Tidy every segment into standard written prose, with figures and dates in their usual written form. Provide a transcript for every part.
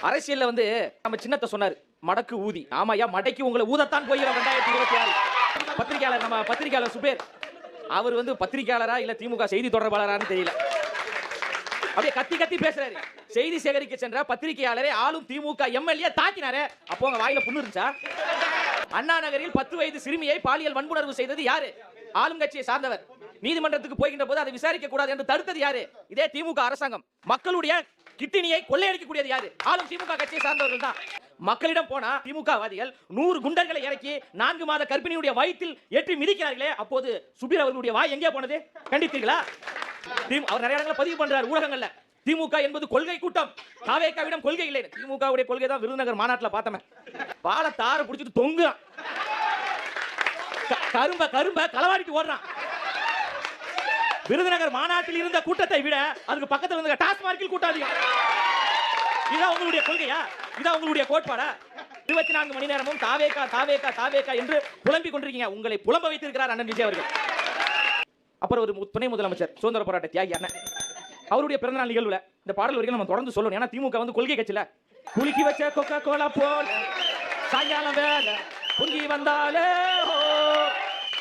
அரசியல்ல வந்து நம்ம சின்னத்தை சொன்னாரு, மடக்கு ஊதி. ஆமாயா, மடக்கி உங்களை ஊதத்தான் போகிறோம் 2026. பத்திரிகையாளர், நம்ம பத்திரிகையாளர் சுபேர், அவர் வந்து பத்திரிகையாளரா இல்ல திமுக செய்தி தொடர்பாளரான்னு தெரியல, அப்படியே கத்தி கத்தி பேசுறாரு. செய்தி சேகரிக்க சென்ற பத்திரிகையாளரை ஆளும் திமுக எம்எல்ஏ தாக்கினாரு. அப்போ உங்க வாயில புண்ணு இருந்துச்சா? அண்ணா நகரில் 10 வயது சிறுமியை பாலியல் வன்புணர்வு செய்தது யாரு? ஆளும் கட்சியை சார்ந்தவர். நீதிமன்றத்துக்கு போகின்ற போது அதை விசாரிக்க கூடாது என்று தடுத்தது யாரு? இதே திமுக அரசாங்கம். மக்களுடைய கிட்னியை கொள்ளையடிக்கக்கூடியது யாரு? ஆளும் திமுக கட்சியை சார்ந்தவர்கள் தான். மக்களிடம் போனா திமுக வாதிகள் 100 குண்டர்களை இறக்கி 4 மாத கர்ப்பிணியுடைய வயிற்றில் ஏற்றி மிதிக்கிறார்களே, அப்போது சுபீர் அவர்களுடைய வாய் எங்கே போனது? கண்டித்தீர்களா? அவர் நிறைய இடங்களை பதிவு பண்றார் ஊடகங்கள்ல. திமுக என்பது கொள்கை கூட்டம், தாவேகாவிடம் கொள்கை இல்லை. திமுகவுடைய கொள்கை தான் விருதுநகர் மாநாட்டில் பார்த்தமே, பால தார பிடிச்சிட்டு தொங்குறான், கரும்ப கரும்ப களவாடிட்டு ஓடுறான். விருதுநகர் மாநாட்டில் இருந்த கூட்டத்தை விட அதுக்கு பக்கத்தில் இருந்த டாஸ்மார்க்கில் கூட்டம் அதிகம். இதான் உங்களுடைய கொள்கையா? இதான் உங்களுடைய கோட்பாடா? 24 மணி நேரமும் தாவேகா தாவேகா தாவேகா என்று புலம்பிக் கொண்டிருக்கீங்க. உங்களை புலம்ப வைத்திருக்கிறார் அண்ணன் விஜய் அவர்கள். அப்புறம் ஒரு துணை முதலமைச்சர், சுதந்திர போராட்ட தியாகி அண்ணன், அவருடைய பிறந்தநாள் நிகழ்வுல இந்த பாடல் வரைக்கும் நம்ம தொடர்ந்து சொல்லணும். ஏன்னா திமுக வந்து கொள்கை கட்சியில குலுக்கி வச்ச கொக்கா கோலா போல் சாயங்காலம் வேலை பொங்கி வந்தாலே.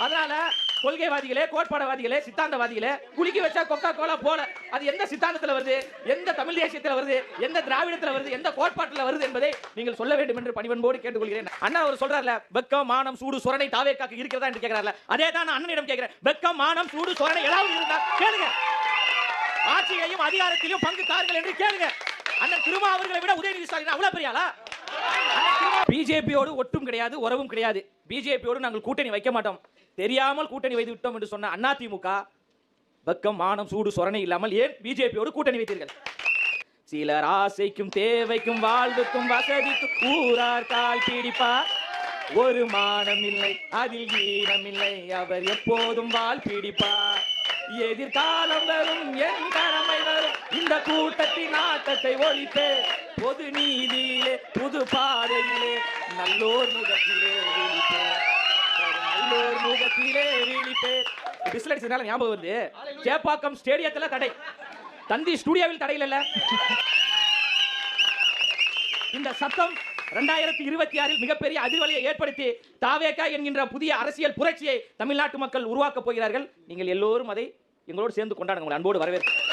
அதனால கொள்கைவாதிகளே, கோட்பாடவாதிகளே, சித்தாந்தவாதிகளே, குலுக்கி வச்சா கொக்கா கோலா போல அது எந்த சித்தாந்தத்தில் வருது, எந்த தமிழ் தேசியத்தில் வருது, எந்த திராவிடத்தில் வருது, எந்த கோட்பாட்டில் வருது என்பதை நீங்கள் சொல்ல வேண்டும் என்று பணிவன்போடு கேட்டுக்கொள்கிறேன். அண்ணா அவர் சொல்றாருல, வெக்கம் மானம் சூடு சொரணை தாவேக்காக்கு இருக்கிறதா என்று கேட்கிறார்ல, அதே தான் நான் அண்ணனிடம் கேட்கிறேன். வெக்கம் மானம் சூடு சொரணை ஏதாவது இருந்தா கேளுங்க, ஆட்சியையும் அதிகாரத்திலும் பங்கு தாருங்கள் என்று கேளுங்க. அண்ணன் திருமா அவர்களை விட உதயநிதி ஸ்டாலின் அவ்வளவு பெரியாளா? பிஜேபியோடு ஒட்டும் கிடையாது, உறவும் கிடையாது. பிஜேபியோடு நாங்கள் கூட்டணி வைக்க மாட்டோம், தெரியாமல் கூட்டணி வைத்து விட்டோம் என்று சொன்ன அண்ணா திமுக வெக்கம் மானம் சூடு சொரணை இல்லாமல் ஏன் பிஜேபியோடு கூட்டணி வைத்தீர்கள்? சிலர் ஆசைக்கும் தேவைக்கும் வாழ்வுக்கும் வசதிக்கும் ஊரார் கால் பிடிப்பார், ஒரு மானம் இல்லை அதில் ஈனம் இல்லை, அவர் எப்போதும் வாழ் பிடிப்பார். எதிர்காலம் வரும், என் கடமை வரும், இந்த கூட்டத்தின் ஆட்டத்தை ஒழிப்பே, பொது நீதியிலே புது பாதையிலே நல்லோர் முகத்திலே விழிப்பே, நல்லோர் முகத்திலே விழிப்பே. பிஸ்லடிச்சதுனால ஞாபகம் வருது, சேப்பாக்கம் ஸ்டேடியத்தில் தடை, தந்தி ஸ்டுடியோவில் தடை இல்ல. இந்த சத்தம் 2026 மிகப்பெரிய அதிர்வலையை ஏற்படுத்தி தாவேகா என்கின்ற புதிய அரசியல் புரட்சியை தமிழ்நாட்டு மக்கள் உருவாக்கப் போகிறார்கள். நீங்கள் எல்லோரும் அதை எங்களோடு சேர்ந்து கொண்டாடுங்க. உங்களை அன்போடு வரவேற்கிறேன்.